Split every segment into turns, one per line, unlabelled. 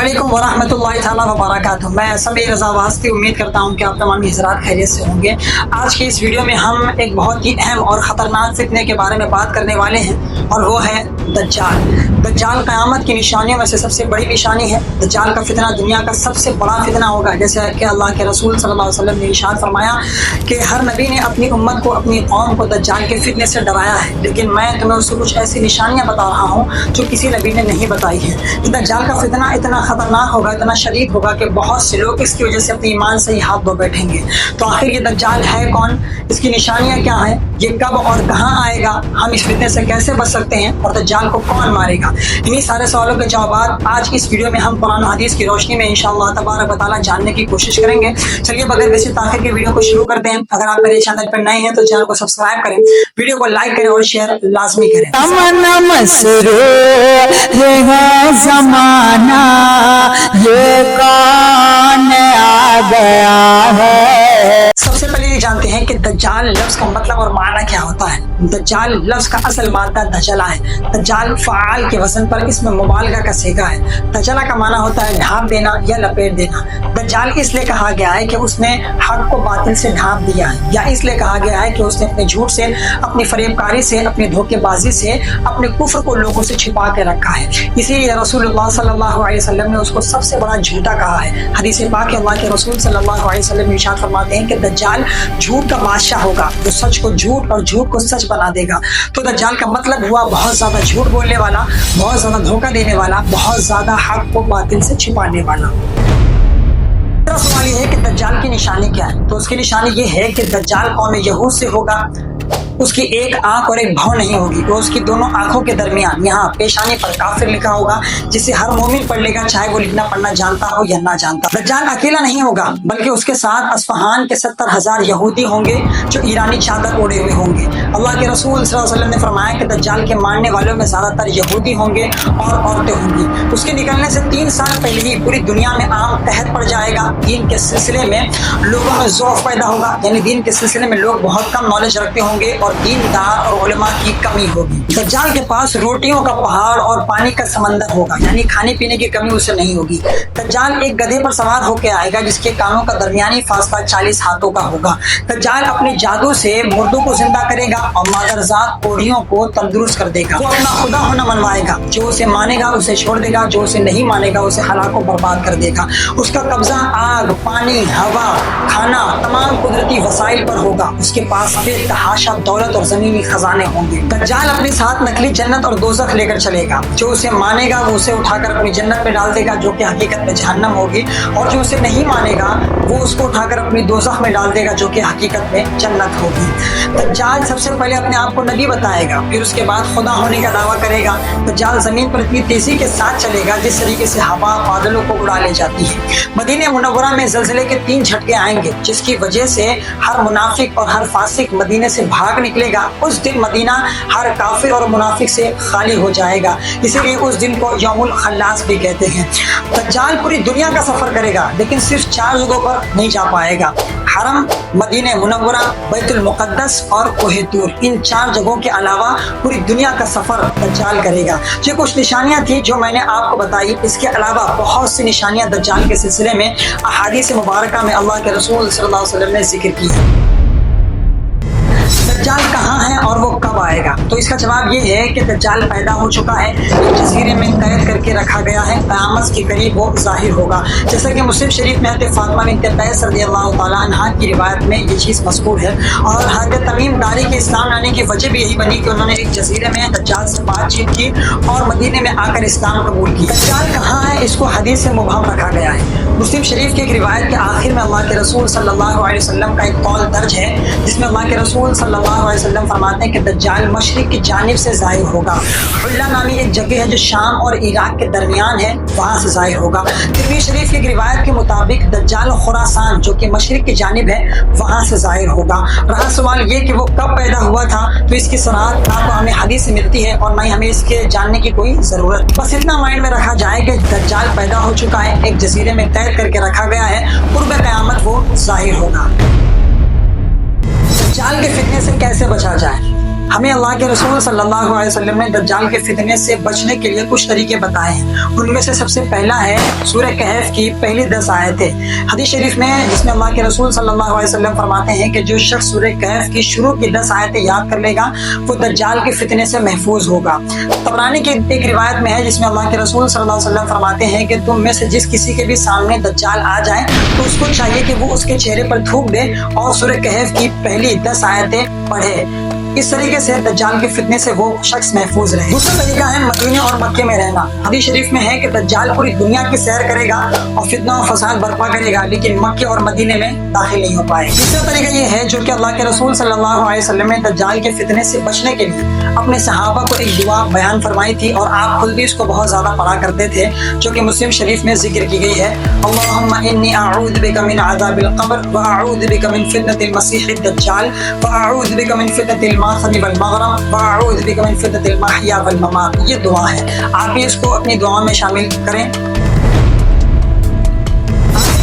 अस्सलामुअलैकुम वरहमतुल्लाहि ताला वबरकातुहू। मैं समीर रज़ा वास्ती उम्मीद करता हूँ कि आप तमाम हज़रात खैरियत से होंगे। आज की इस वीडियो में हम एक बहुत ही अहम और ख़तरनाक फितने के बारे में बात करने वाले हैं और वो है दज्जाल। दज्जाल क़यामत की निशानियों में से सबसे बड़ी निशानी है। दज्जाल का फितना दुनिया का सबसे बड़ा फितना होगा। जैसे कि अल्लाह के रसूल सल्लल्लाहु अलैहि वसल्लम ने इरशाद फरमाया कि हर नबी ने अपनी उम्मत को, अपनी कौम को दज्जाल के फितने से डराया है, लेकिन मैं तुम्हें उससे कुछ ऐसी निशानियाँ बता रहा हूँ जो किसी नबी ने नहीं बताई है। दज्जाल का फितना इतना खतरनाक होगा, इतना शदीद होगा कि बहुत से लोग इसकी वजह से अपने ईमान से ही हाथ धो बैठेंगे। तो आखिर ये दज्जाल है कौन, इसकी निशानियां क्या हैं, ये कब और कहां आएगा, हम इस फितने से कैसे बच सकते हैं और दज्जाल को कौन मारेगा, इन्हीं सारे सवालों के जवाब आज की इस वीडियो में हम कुरान और हदीस की रोशनी में इंशाअल्लाह तबारक व तआला जानने की कोशिश करेंगे। चलिए बगैर किसी ताख़ीर के वीडियो को शुरू करते हैं। अगर आप मेरे चैनल पर नए हैं तो चैनल को सब्सक्राइब करें, वीडियो को लाइक करें और शेयर लाजमी करें।
ये कौन आ गया है।
सबसे पहले ये जानते हैं कि दज्जाल लफ्ज का मतलब और माना क्या होता है। दज्जाल लफ्ज का असल मादा दजला है। दज्जाल फ़ाल के वजन पर इसमें मुबालगा का सीगा है। दजला का माना होता है ढांप देना या लपेट देना। दज्जाल इसलिए कहा गया है कि उसने हक को बातिल से ढांप दिया है, या इसलिए कहा गया है कि उसने अपने झूठ से, अपनी फरेबकारी से, अपनी धोखेबाजी से, अपने कुफ्र को लोगों से छिपा के रखा है। इसीलिए रसूलुल्लाह सल्लल्लाहु अलैहि वसल्लम ने उसको सबसे बड़ा झूठा कहा है। हदीस पाक के अल्लाह के रसूल सल्लल्लाहु अलैहि वसल्लम इरशाद फरमाते हैं कि दज्जाल झूठ का बादशाह होगा, जो सच को झूठ और झूठ को सच बना देगा। तो दज्जाल का मतलब हुआ बहुत ज्यादा झूठ बोलने वाला, बहुत ज्यादा धोखा देने वाला, बहुत ज्यादा हक को बातिल से छिपाने वाला। सवाल ये है कि दज्जाल की निशानी क्या है। तो उसकी निशानी ये है कि दज्जाल कौम यहूद से होगा। उसकी एक आंख और एक भौं नहीं होगी, तो उसकी दोनों आंखों के दरमियान यहाँ पेशानी पर काफिर लिखा होगा, जिसे हर मोमिन पढ़ लेगा, चाहे वो लिखना पढ़ना जानता हो या ना जानता। दज्जाल अकेला नहीं होगा, बल्कि उसके साथ अस्फहान के 70,000 यहूदी होंगे जो ईरानी चादर ओढ़े हुए होंगे। अल्लाह के रसूल सल्लल्लाहु अलैहि वसल्लम ने फरमाया कि दज्जाल के मानने वालों में ज्यादातर यहूदी होंगे और औरतें होंगी। उसके निकलने से 3 साल पहले ही पूरी दुनिया में आम कहर पड़ जाएगा। दीन के सिलसिले में लोगों में ज़ौफ़ पैदा होगा, यानी दीन के सिलसिले में लोग बहुत कम नॉलेज रखते होंगे और दीनदार और उलमा की कमी होगी। दज्जाल के पास रोटियों का पहाड़ और पानी का समंदर होगा, यानी खाने पीने की कमी उसे नहीं होगी। दज्जाल एक गधे पर सवार होकर आएगा, जिसके कानों का दरमियानी फासला 40 हाथों का होगा। दज्जाल अपने जादू से मुर्दों को जिंदा करेगा और मादरजात कोढ़ियों को तंदुरुस्त कर देगा। वो अपना खुदा होना मनवाएगा, जो उसे मानेगा उसे छोड़ देगा, जो उसे नहीं मानेगा उसे हलाको बर्बाद कर देगा। उसका कब्जा आग, पानी, हवा, खाना, तमाम कुदरती वसाइल पर होगा। उसके पास बेतहाशा दौलत और जमीनी खजाने होंगे। दज्जाल अपने साथ नकली जन्नत और दोज़ख लेकर चलेगा। जो उसे मानेगा वो उसे उठाकर अपनी जन्नत में डाल देगा, जो कि हकीकत में जहन्नम होगी, और जो उसे नहीं मानेगा वो उसको उठाकर अपनी दोज़ख में डाल देगा, जो कि हकीकत में जन्नत होगी। दज्जाल सबसे पहले अपने आप को नबी बताएगा, फिर उसके बाद खुदा होने का दावा करेगा। दज्जाल जमीन पर इतनी तेजी के साथ चलेगा जिस तरीके से हवा बादलों को उड़ा ले जाती है। मदीने मुनव्वरा में ज़लज़ले के 3 झटके आएंगे, जिसकी वजह से हर मुनाफिक और हर फासिक मदीने से भाग निकलेगा। उस दिन मदीना हर काफिर और मुनाफिक से खाली हो जाएगा, इसीलिए उस दिन को यौमुल खल्लास भी कहते हैं। दज्जाल पूरी दुनिया का सफर करेगा, लेकिन सिर्फ 4 जगहों पर नहीं जा पाएगा। हरम, मदीने मुनव्वरा, बैतुल मुक़द्दस और कोहे तूर, इन 4 जगहों के अलावा पूरी दुनिया का सफर दज्जाल करेगा। ये कुछ निशानियां थी जो मैंने आपको बताई। इसके अलावा बहुत सी निशानियां दज्जाल के सिलसिले में अहादीस मुबारका में अल्लाह के रसूल सल्लल्लाहु अलैहि वसल्लम ने जिक्र की है। दज्जाल कहाँ है और वो कब आएगा? तो इसका जवाब ये है कि दज्जाल पैदा हो चुका है, एक जजीरे में कैद करके रखा गया है। क़यामत के करीब वो ज़ाहिर होगा। जैसा कि मुस्लिम शरीफ में हज़रत फ़ातिमा बिन्त क़ैस रज़ियल्लाहु तआला अन्हा की रिवायत में ये चीज़ मज़कूर है, और हज़रत तमीम दारी के इस्लाम लाने की वजह भी यही बनी कि उन्होंने एक जजीरे में दज्जाल से बातचीत की और मदीने में आकर इस्लाम कबूल की। दज्जाल कहाँ है, इसको हदीस से मुबहम रखा गया है। मुस्लिम शरीफ की एक रिवायत के आखिर में अल्लाह के रसूल सल्लल्लाहु अलैहि वसल्लम का एक कौल दर्ज है, जिसमें अल्लाह के रसूल सल्लल्लाहु अलैहि वसल्लम फरमाते हैं कि दज्जाल मशरिक की जानिब से ज़ाहिर होगा। हुल्ला नामी एक जगह है जो शाम और इराक के दरमियान है, वहाँ से ज़ाहिर होगा। तिरमिज़ी शरीफ की एक रिवायत के मुताबिक दज्जाल खुरासान, जो कि मशरिक की जानिब है, वहाँ से ज़ाहिर होगा। रहा सवाल ये कि वो कब पैदा हुआ था, तो इसकी सराहत ना तो हमें हदीस से मिलती है और ना ही हमें इसके जानने की कोई ज़रूरत। बस इतना माइंड में रखा जाए कि दज्जाल पैदा हो चुका है, एक जजीरे में कैद करके रखा गया है, कुर्ब क़यामत वो ज़ाहिर होगा। दज्जाल के फितने से कैसे बचा जाए? ہمیں اللہ کے رسول صلی اللہ علیہ وسلم نے دجال کے فتنے سے بچنے کے لیے کچھ طریقے بتائے ہیں. ان میں سے سب سے پہلا ہے سورہ کہف کی پہلی 10 آیتیں. حدیث شریف میں جس میں اللہ کے رسول صلی اللہ علیہ وسلم فرماتے ہیں کہ جو شخص سورہ کہف کی شروع کی 10 آیتیں یاد کر لے گا وہ دجال کے فتنے سے محفوظ ہوگا. طبرانی کی ایک روایت میں ہے جس میں اللہ کے رسول صلی اللہ علیہ وسلم فرماتے ہیں کہ تم میں سے جس کسی کے بھی سامنے دجال آ جائے تو اس کو چاہیے کہ وہ اس کے چہرے پر تھوک دے اور سورہ کہف کی پہلی 10 آیتیں پڑھے. اس طریقے سے دجال کے فتنے سے وہ شخص محفوظ رہے. دوسرا طریقہ ہے مدینے اور مکے میں رہنا. حدیث شریف میں ہے کہ دجال پوری دنیا کی سیر کرے گا اور فتنہ و فساد برپا کرے گا لیکن مکے اور مدینے میں داخل نہیں ہو پائے. تیسرا طریقہ یہ ہے جو کہ اللہ کے رسول صلی اللہ علیہ وسلم نے دجال کے فتنے سے بچنے کے لیے اپنے صحابہ کو ایک دعا بیان فرمائی تھی اور آپ خود بھی اس کو بہت زیادہ پڑھا کرتے تھے جو کہ مسلم شریف میں ذکر کی گئی ہے. اللہم انی اعوذ بک من عذاب القبر واعوذ بک من فتنة المسیح الدجال واعوذ بک من فتنة الماثم والمغرم واعوذ بک من فتنة المحیا والممات. یہ دعا ہے, آپ بھی اس کو اپنی دعا میں شامل کریں.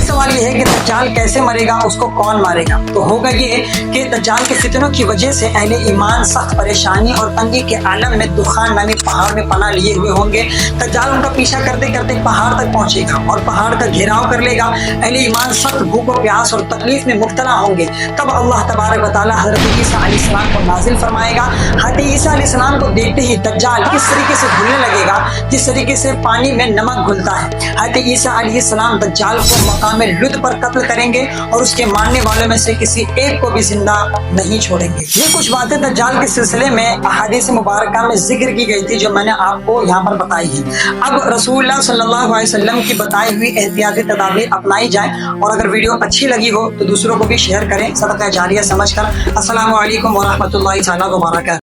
سوال یہ ہے کہ دجال کیسے مرے گا, اس کو کون مارے گا؟ تو ہوگا یہ کہ دجال کے فتنوں کی وجہ سے اہل ایمان سخت پریشانی اور تنگی کے عالم میں دخان نامی پہاڑ میں پناہ لیے ہوئے ہوں گے. دجال ان کا پیچھا کرتے کرتے پہاڑ تک پہنچے گا اور پہاڑ کا گھیراؤ کر لے گا. اہل ایمان سخت بھوک و پیاس اور تکلیف میں مبتلا ہوں گے. تب اللہ تبارک و تعالیٰ حضرت عیسیٰ علیہ السلام کو نازل فرمائے گا. حضرت عیسیٰ علیہ السلام کو دیکھتے ہی دجال کس طریقے سے گھلنے لگے گا جس طریقے سے پانی میں نمک گھلتا ہے. حضرت عیسیٰ علیہ السلام دجال کو مقام لد پر قتل کریں گے اور اس کے ماننے والوں میں سے کسی ایک کو بھی زندہ نہیں چھوڑیں گے. یہ کچھ باتیں دجال کے سلسلے میں احادیث مبارکہ میں ذکر کی گئی تھی جو میں نے آپ کو یہاں پر بتائی ہے. اب رسول اللہ صلی اللہ علیہ وسلم کی بتائی ہوئی احتیاطی تدابیر اپنائی جائیں اور اگر ویڈیو اچھی لگی ہو تو دوسروں کو بھی شیئر کریں صدقہ جاریہ سمجھ کر. السلام علیکم ورحمۃ اللہ تعالیٰ وبرکاتہ.